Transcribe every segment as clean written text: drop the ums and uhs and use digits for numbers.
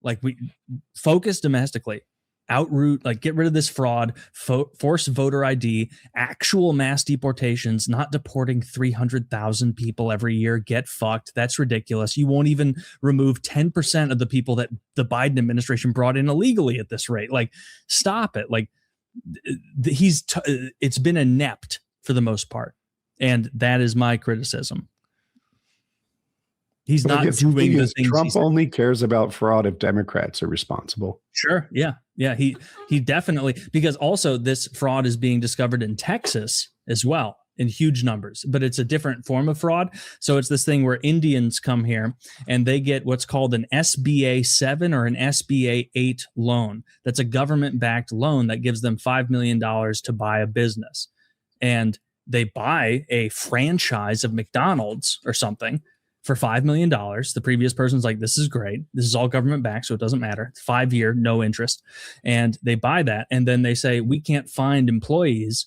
Like, we focus domestically, outroot, like get rid of this fraud, force voter ID, actual mass deportations, not deporting 300,000 people every year. Get fucked. That's ridiculous. You won't even remove 10% of the people that the Biden administration brought in illegally at this rate. Like, stop it. Like, it's been inept for the most part. And that is my criticism. He's not doing the things. Trump only cares about fraud if Democrats are responsible. Sure. Yeah. Yeah. He definitely, because also this fraud is being discovered in Texas as well in huge numbers, but it's a different form of fraud. So it's this thing where Indians come here and they get what's called an SBA 7 or an SBA 8 loan. That's a government backed loan that gives them $5 million to buy a business. And they buy a franchise of McDonald's or something for $5 million. The previous person's like, this is great. This is all government backed, so it doesn't matter. It's 5-year, no interest. And they buy that. And then they say, we can't find employees.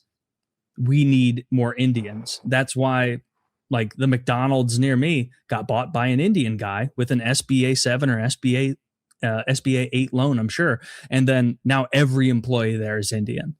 We need more Indians. That's why, like, the McDonald's near me got bought by an Indian guy with an SBA 7 or SBA 8 loan, I'm sure. And then now every employee there is Indian.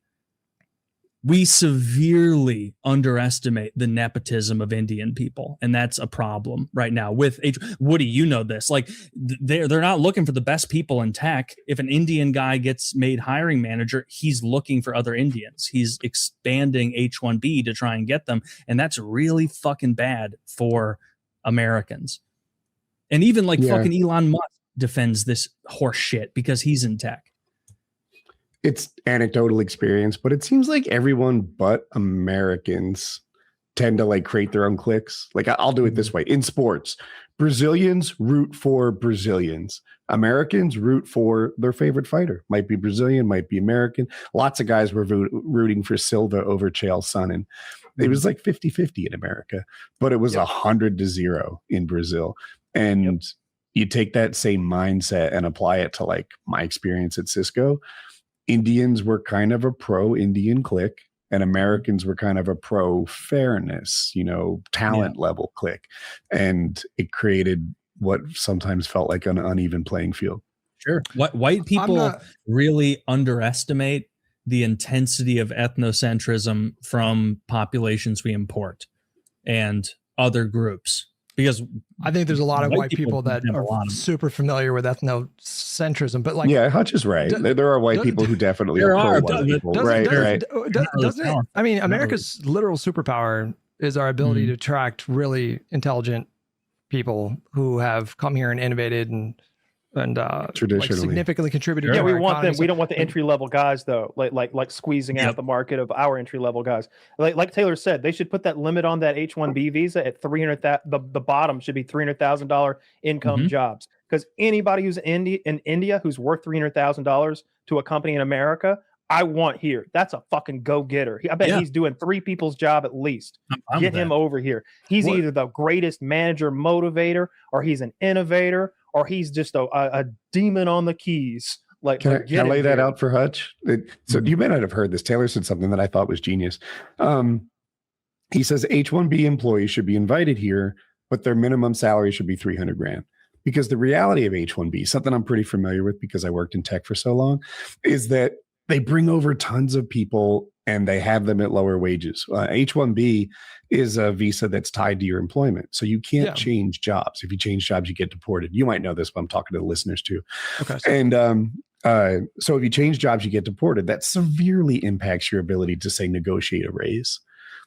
We severely underestimate the nepotism of Indian people, and that's a problem right now with Woody. You know this. Like, they're not looking for the best people in tech. If an Indian guy gets made hiring manager, he's looking for other Indians. He's expanding H-1B to try and get them, and that's really fucking bad for Americans. And even fucking Elon Musk defends this horse shit because he's in tech. It's anecdotal experience, but it seems like everyone but Americans tend to like create their own cliques. Like, I'll do it this way. In sports, Brazilians root for Brazilians. Americans root for their favorite fighter. Might be Brazilian, might be American. Lots of guys were rooting for Silva over Chael Sonnen. It was like 50-50 in America, but it was 100-0 in Brazil. And you take that same mindset and apply it to like my experience at Cisco. Indians were kind of a pro-Indian clique, and Americans were kind of a pro-fairness, talent level clique. And it created what sometimes felt like an uneven playing field. Sure. White people really underestimate the intensity of ethnocentrism from populations we import and other groups. Because I think there's a lot of white people that are super familiar with ethnocentrism, but like, yeah, Hutch is right. There are white people who definitely are pro-white people, right? Doesn't it? I mean, America's literal superpower is our ability to attract really intelligent people who have come here and innovated and traditionally significantly contributed. Yeah, we want them. We don't want the entry level guys though, like squeezing out the market of our entry level guys. Like Taylor said, they should put that limit on that H-1B visa at $300,000. The bottom should be $300,000 income jobs, because anybody who's in India who's worth $300,000 to a company in America, I want here. That's a fucking go-getter. I bet he's doing 3 people's job at least. Get him over here. He's either the greatest manager motivator, or he's an innovator, or he's just a demon on the keys. Like, can I lay that out for Hutch? So you may not have heard this. Taylor said something that I thought was genius. He says H-1B employees should be invited here, but their minimum salary should be $300,000. Because the reality of H-1B, something I'm pretty familiar with because I worked in tech for so long, is that they bring over tons of people and they have them at lower wages. H-1B is a visa that's tied to your employment. So you can't change jobs. If you change jobs, you get deported. You might know this, but I'm talking to the listeners too. Okay. And so if you change jobs, you get deported. That severely impacts your ability to, say, negotiate a raise.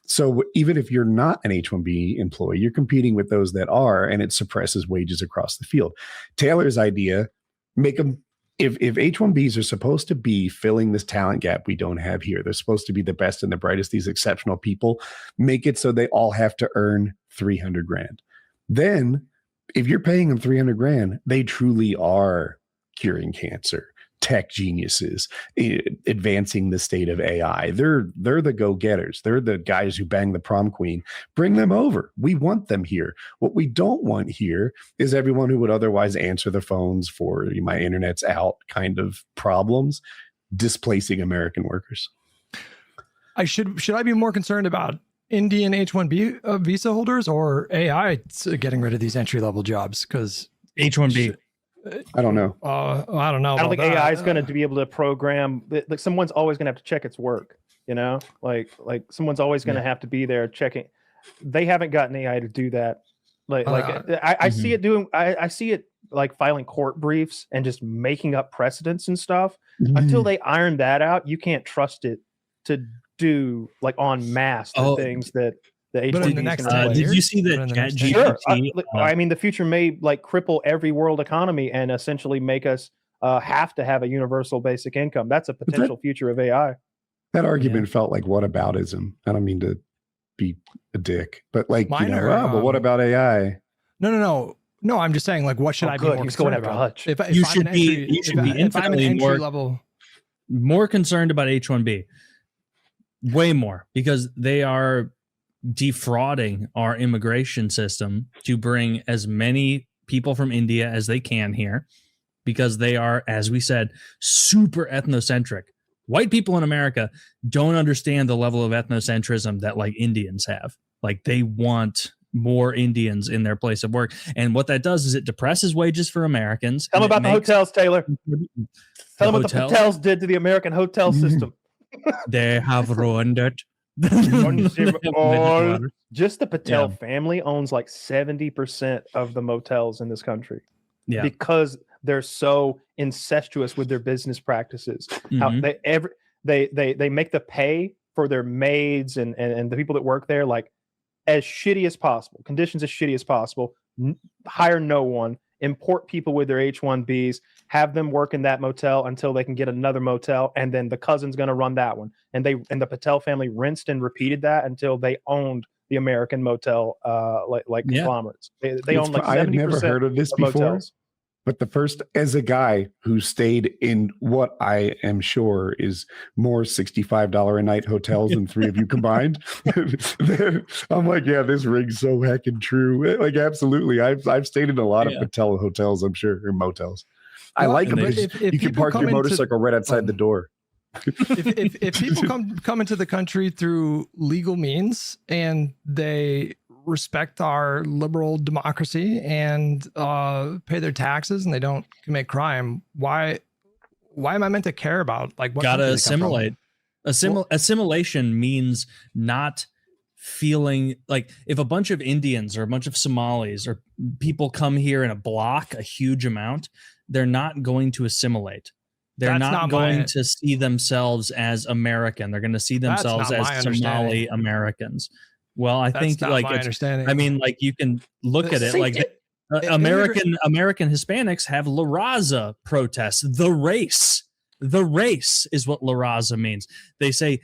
So even if you're not an H-1B employee, you're competing with those that are, and it suppresses wages across the field. Taylor's idea, make them, if H-1Bs are supposed to be filling this talent gap we don't have here, they're supposed to be the best and the brightest, these exceptional people, make it so they all have to earn $300,000. Then if you're paying them $300,000, they truly are curing cancer, tech geniuses, advancing the state of AI. They're the go-getters. They're the guys who bang the prom queen. Bring them over. We want them here. What we don't want here is everyone who would otherwise answer the phones for my internet's out kind of problems, displacing American workers. Should I be more concerned about Indian H-1B visa holders or AI getting rid of these entry-level jobs? Because H-1B. I don't know. I don't know. I don't think about AI that. is going to be able to program. Like someone's always going to have to check its work. You know, like someone's always going to have to be there checking. They haven't gotten AI to do that. I see it doing. I see it like filing court briefs and just making up precedents and stuff. Until they iron that out, you can't trust it to do like en masse the things that the But in the H-1B next is 10 gonna years? Did you see But that in the next 10 ChatGPT? Sure. I mean, the future may like cripple every world economy and essentially make us have to have a universal basic income. That's a potential future of AI. That argument felt like whataboutism. I don't mean to be a dick, but like, Minor, but what about AI? No, I'm just saying, like, what should I be more He was going concerned after about? Hutch. If You I'm should an be- entry- you should if be I- if I'm an infinitely entry more- level. More concerned about H-1B, way more, because they are defrauding our immigration system to bring as many people from India as they can here, because they are, as we said, super ethnocentric. White people in America don't understand the level of ethnocentrism that like Indians have. Like they want more Indians in their place of work. And what that does is it depresses wages for Americans. Tell them about the hotels, Taylor. Tell them what the hotels? hotels did to the American hotel system. They have ruined it. Just the Patel family owns like 70% of the motels in this country. Yeah. Because they're so incestuous with their business practices. How they make the pay for their maids and the people that work there like as shitty as possible, conditions as shitty as possible, hire no one, import people with their H-1Bs, have them work in that motel until they can get another motel, and then the cousin's going to run that one. And the Patel family rinsed and repeated that until they owned the American motel conglomerates. They own like 70% I've never heard of this before. motels. But the first, as a guy who stayed in what I am sure is more $65 a night hotels than three of you combined, I'm like, yeah, this rings so heckin' true. Like, absolutely. I've stayed in a lot of Patel hotels, I'm sure, or motels. I like them because you can park your motorcycle right outside the door. if people come into the country through legal means and they respect our liberal democracy and pay their taxes and they don't commit crime, why am I meant to care about like what gotta assimilate? Assimilation means not feeling like if a bunch of Indians or a bunch of Somalis or people come here in a block, a huge amount, they're not going to assimilate. They're not going to see themselves as American. They're going to see themselves as Somali Americans. Well, I think like my understanding. I mean, like you can look at it like American Hispanics have La Raza protests. The race is what La Raza means. They say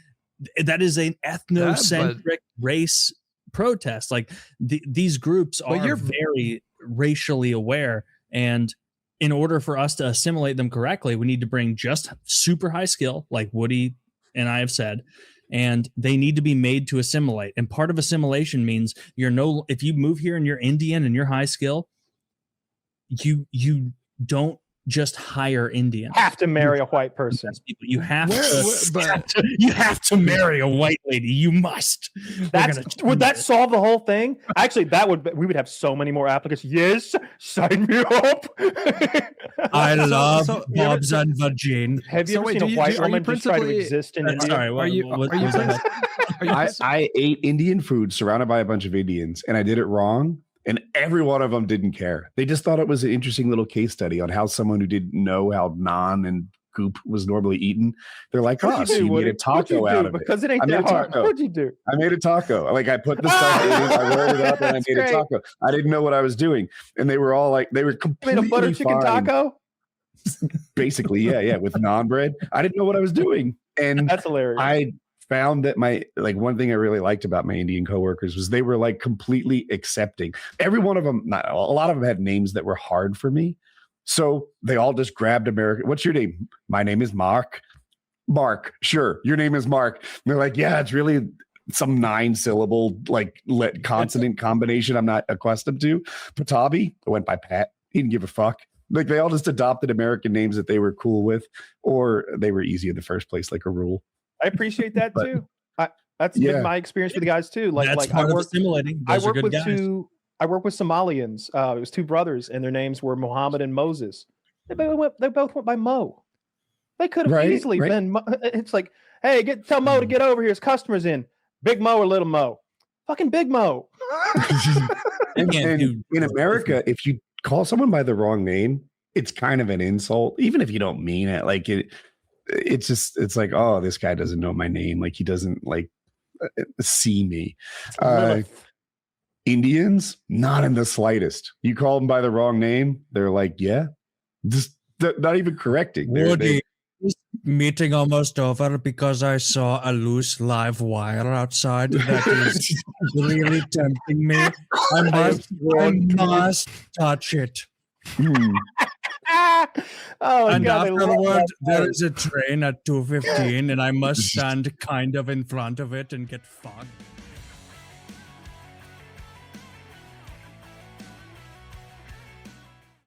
that is an ethnocentric race protest. Like these groups are very racially aware, and in order for us to assimilate them correctly, we need to bring just super high skill, like Woody and I have said. And they need to be made to assimilate. And part of assimilation means if you move here and you're Indian and you're high skill, you don't just hire Indians. Have to marry a white person. You have to marry a white lady. You must. Would that solve the whole thing? Actually, we would have so many more applicants. Yes, sign me up. I love Bob's and Virgin. Have you ever seen a white woman just try to exist in India? Sorry, I ate Indian food surrounded by a bunch of Indians, and I did it wrong. And every one of them didn't care. They just thought it was an interesting little case study on how someone who didn't know how naan and goop was normally eaten. They're like, oh, so you made a taco out of it. Because it ain't that hard. What'd you do? I made a taco. Like I put the stuff in, I rolled it up, and I made a taco. I didn't know what I was doing. And they were all like, they were completely made a butter chicken taco? Basically, yeah, with naan bread. I didn't know what I was doing. And that's hilarious. I found that one thing I really liked about my Indian coworkers was they were like completely accepting. Every one of them, a lot of them had names that were hard for me. So they all just grabbed American. What's your name? My name is Mark. Mark. Sure. Your name is Mark. And they're like, yeah, it's really some 9-syllable consonant combination I'm not accustomed to. Patabi. I went by Pat. He didn't give a fuck. Like they all just adopted American names that they were cool with, or they were easy in the first place, like a rule. I appreciate that too. That's been my experience with the guys too. That's part of assimilating. I work with I work with Somalians. It was two brothers, and their names were Muhammad and Moses. They both went by Mo. They could have easily been. It's like, hey, tell Mo to get over here. His customers in. Big Mo or Little Mo? Fucking Big Mo. And in America, if you call someone by the wrong name, it's kind of an insult, even if you don't mean it. Like it's like, oh, this guy doesn't know my name. Like he doesn't like see me. Indians, not in the slightest. You call them by the wrong name, they're like, yeah, just not even correcting. Woody, is meeting almost over because I saw a loose live wire outside that is really tempting me. I must touch it. And God, afterward, there is a train at 2:15, and I must stand kind of in front of it and get fucked.